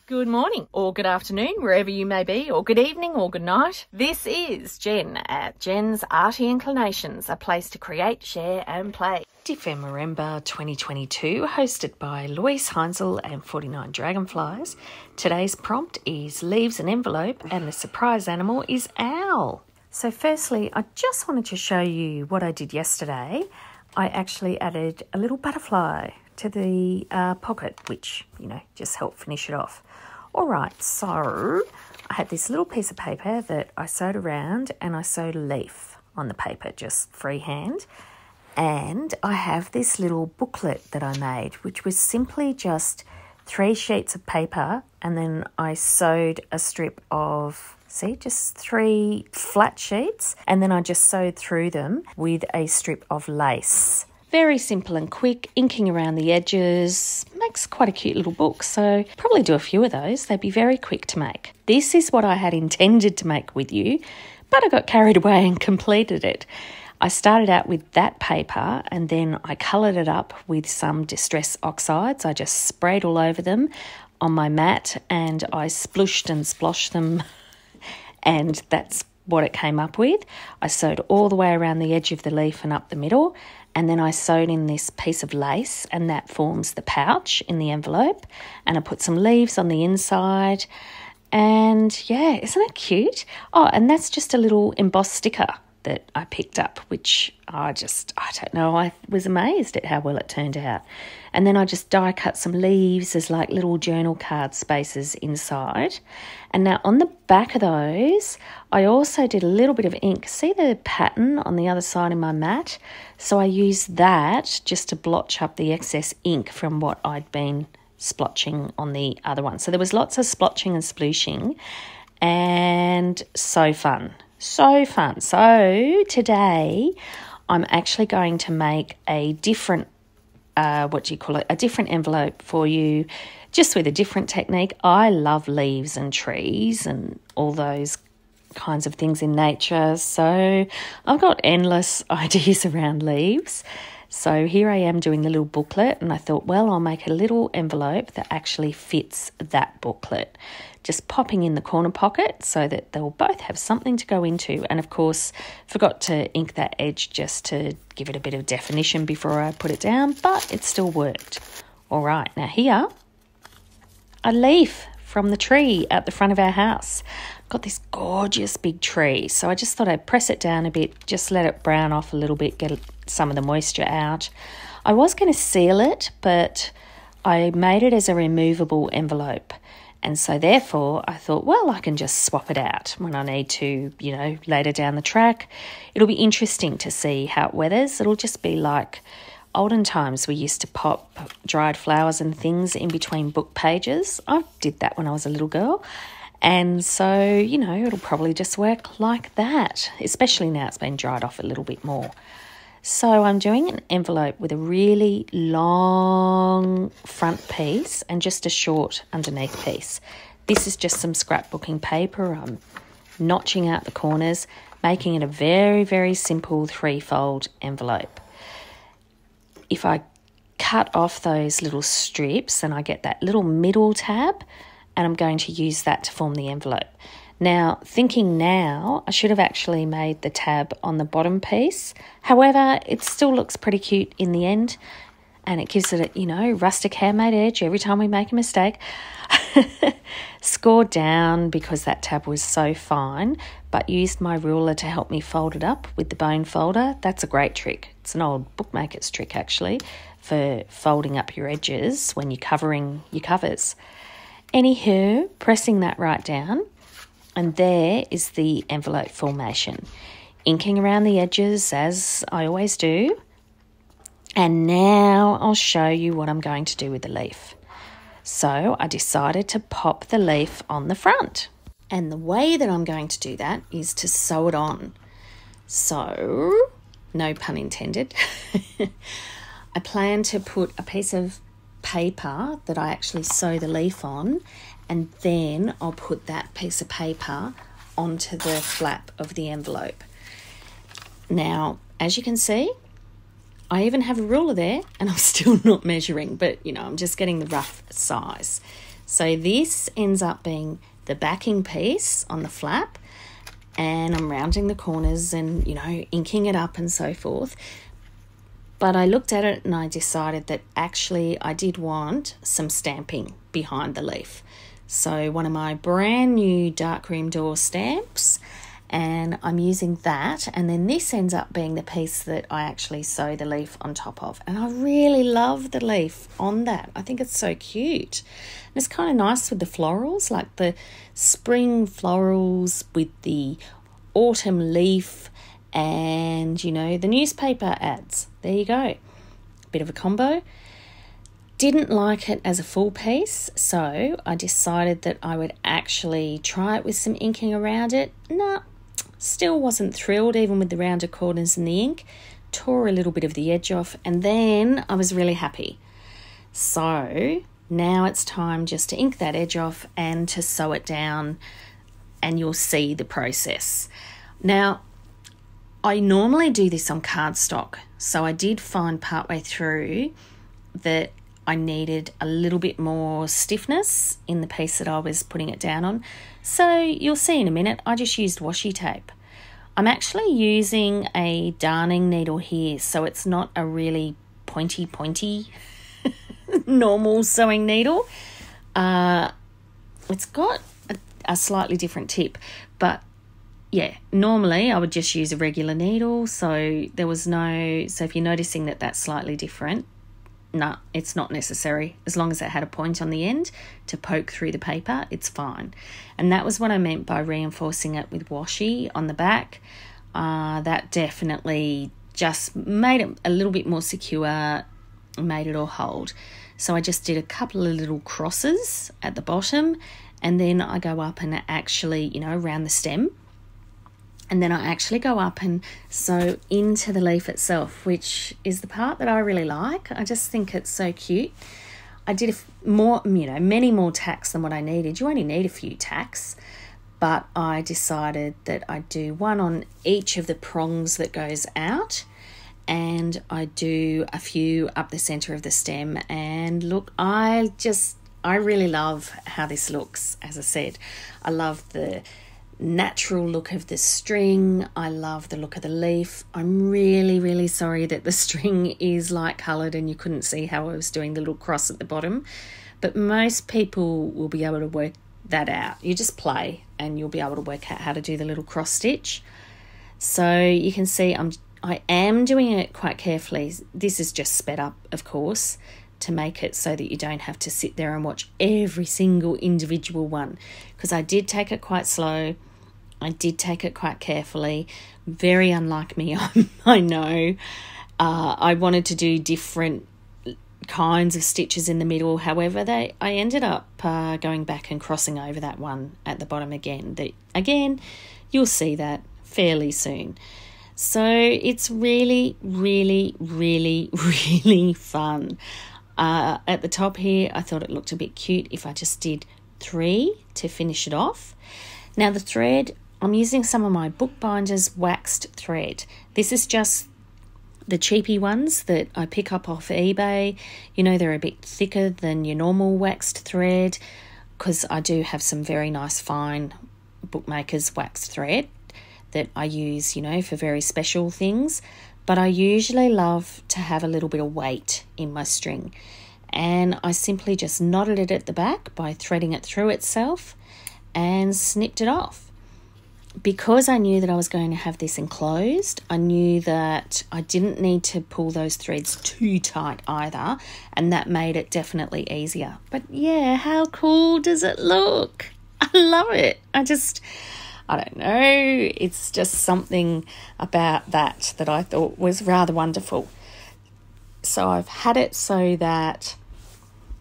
Good morning, or good afternoon, wherever you may be, or good evening, or good night. This is Jen at JensArtyInclinations, a place to create, share and play. DEPHEMEREMBER 2022, hosted by Luise Heinzl and 49 Dragonflies. Today's prompt is leaves an envelope and the surprise animal is owl. So firstly, I just wanted to show you what I did yesterday. I actually added a little butterfly to the pocket, which, just helped finish it off. All right, so I had this little piece of paper that I sewed around and I sewed a leaf on the paper, just freehand. And I have this little booklet that I made, which was simply just 3 sheets of paper, and then I sewed a strip of, just 3 flat sheets, and then I just sewed through them with a strip of lace. Very simple and quick, inking around the edges, makes quite a cute little book, so probably do a few of those. They'd be very quick to make. This is what I had intended to make with you, but I got carried away and completed it. I started out with that paper and then I coloured it up with some distress oxides. I just sprayed all over them on my mat and I splooshed and sploshed them and that's what it came up with. I sewed all the way around the edge of the leaf and up the middle, and then I sewed in this piece of lace and that forms the pouch in the envelope, and I put some leaves on the inside, and yeah, isn't it cute? Oh, and that's just a little embossed sticker that I picked up, which I don't know, I was amazed at how well it turned out. And then I just die cut some leaves as like little journal card spaces inside. And now on the back of those, I also did a little bit of ink. See the pattern on the other side of my mat? So I used that just to blotch up the excess ink from what I'd been splotching on the other one. So there was lots of splotching and splooshing, and so fun. So fun. So today I'm actually going to make a different, a different envelope for you, just with a different technique. I love leaves and trees and all those kinds of things in nature. So I've got endless ideas around leaves. So here I am doing the little booklet, and I thought, well, I'll make a little envelope that actually fits that booklet. Just popping in the corner pocket so that they'll both have something to go into. And of course, forgot to ink that edge just to give it a bit of definition before I put it down, but it still worked. All right, now here, a leaf from the tree at the front of our house. Got this gorgeous big tree, so I just thought I'd press it down a bit, just let it brown off a little bit, get some of the moisture out. I was going to seal it, but I made it as a removable envelope. And so therefore I thought, well, I can just swap it out when I need to, later down the track. It'll be interesting to see how it weathers. It'll just be like olden times we used to pop dried flowers and things in between book pages. I did that when I was a little girl. And so, it'll probably just work like that, especially now it's been dried off a little bit more. So I'm doing an envelope with a really long front piece and just a short underneath piece. This is just some scrapbooking paper. I'm notching out the corners, making it a very, very simple 3-fold envelope. If I cut off those little strips, then I get that little middle tab, and I'm going to use that to form the envelope. Now, thinking now, I should have actually made the tab on the bottom piece. However, it still looks pretty cute in the end, and it gives it a, rustic handmade edge every time we make a mistake. Scored down because that tab was so fine, but used my ruler to help me fold it up with the bone folder. That's a great trick. It's an old bookmaker's trick, actually, for folding up your edges when you're covering your covers. Anywho, pressing that right down, and there is the envelope formation. Inking around the edges as I always do. And now I'll show you what I'm going to do with the leaf. So I decided to pop the leaf on the front. And the way that I'm going to do that is to sew it on. So, no pun intended. I plan to put a piece of paper that I actually sew the leaf on, and then I'll put that piece of paper onto the flap of the envelope. Now, as you can see, I even have a ruler there and I'm still not measuring, but I'm just getting the rough size. So this ends up being the backing piece on the flap, and I'm rounding the corners and, you know, inking it up and so forth. But I looked at it and I decided that actually I did want some stamping behind the leaf. So one of my brand new darkroom door stamps, and I'm using that, and then this ends up being the piece that I actually sew the leaf on top of. And I really love the leaf on that. I think it's so cute. And it's kind of nice with the florals, like the spring florals with the autumn leaf and, you know, the newspaper ads. There you go. Bit of a combo. Didn't like it as a full piece, so I decided that I would actually try it with some inking around it. Still wasn't thrilled, even with the rounder corners and the ink. Tore a little bit of the edge off, and then I was really happy. So now it's time just to ink that edge off and to sew it down, and you'll see the process. Now, I normally do this on cardstock, so I did find partway through that I needed a little bit more stiffness in the piece that I was putting it down on. So you'll see in a minute, I just used washi tape. I'm using a darning needle here, so it's not a really pointy normal sewing needle. It's got a slightly different tip, but yeah, normally I would just use a regular needle, so there was no, so if you're noticing that that's slightly different, no, it's not necessary. As long as it had a point on the end to poke through the paper, it's fine. And that was what I meant by reinforcing it with washi on the back. That definitely just made it a little bit more secure, made it all hold. So I just did a couple of little crosses at the bottom, and then I go up and actually, you know, around the stem. And then I actually go up and sew into the leaf itself, which is the part that I really like. I just think it's so cute. I did many more tacks than what I needed. You only need a few tacks, but I decided that I'd do one on each of the prongs that goes out, and I do a few up the centre of the stem. And look, I really love how this looks. As I said, I love the natural look of the string. I love the look of the leaf. I'm really sorry that the string is light coloured and you couldn't see how I was doing the little cross at the bottom, but most people will be able to work that out. You just play and you'll be able to work out how to do the little cross stitch. So you can see I am doing it quite carefully. This is just sped up, of course, to make it so that you don't have to sit there and watch every single individual one, because I did take it quite slow. I did take it quite carefully. Very unlike me, I know. I wanted to do different kinds of stitches in the middle. However, I ended up going back and crossing over that one at the bottom again. Again, you'll see that fairly soon. So it's really fun. At the top here, I thought it looked a bit cute if I just did 3 to finish it off. Now the thread, I'm using some of my Bookbinders waxed thread. This is just the cheapy ones that I pick up off eBay. You know, they're a bit thicker than your normal waxed thread, because I do have some very nice fine Bookmakers waxed thread that I use, you know, for very special things. But I usually love to have a little bit of weight in my string, and I simply just knotted it at the back by threading it through itself and snipped it off. Because I knew that I was going to have this enclosed, I knew that I didn't need to pull those threads too tight either, and that made it definitely easier. But yeah, how cool does it look? I love it. I don't know, it's just something about that I thought was rather wonderful. So I've had it so that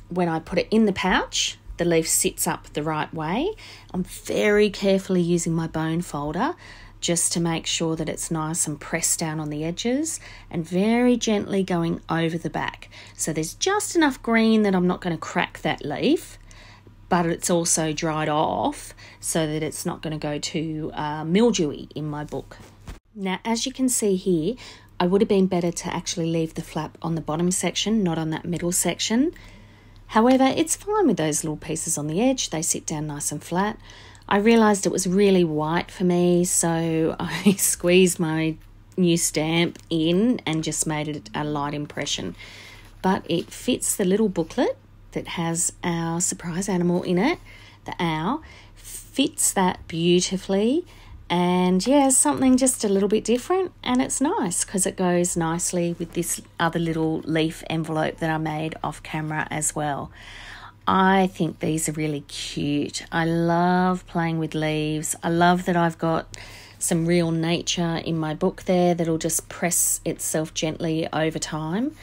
when I put it in the pouch, the leaf sits up the right way. I'm very carefully using my bone folder just to make sure that it's nice and pressed down on the edges, and very gently going over the back. So there's just enough green that I'm not going to crack that leaf, but it's also dried off so that it's not going to go too mildewy in my book. Now, as you can see here, I would have been better to actually leave the flap on the bottom section, not on that middle section. However, it's fine with those little pieces on the edge. They sit down nice and flat. I realised it was really white for me, so I squeezed my new stamp in and just made it a light impression. But it fits the little booklet that has our surprise animal in it. The owl fits that beautifully, and yeah, something just a little bit different, and it's nice because it goes nicely with this other little leaf envelope that I made off camera as well. I think these are really cute. I love playing with leaves. I love that I've got some real nature in my book there that'll just press itself gently over time.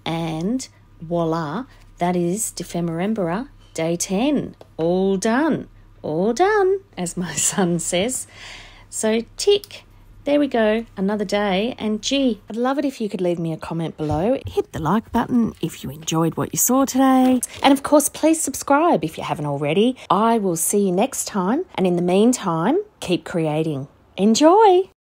And voila, that is DEPHEMEREMBER Day 10. All done, as my son says. So tick. There we go, another day, and gee, I'd love it if you could leave me a comment below. Hit the like button if you enjoyed what you saw today. And of course, please subscribe if you haven't already. I will see you next time, and in the meantime, keep creating. Enjoy!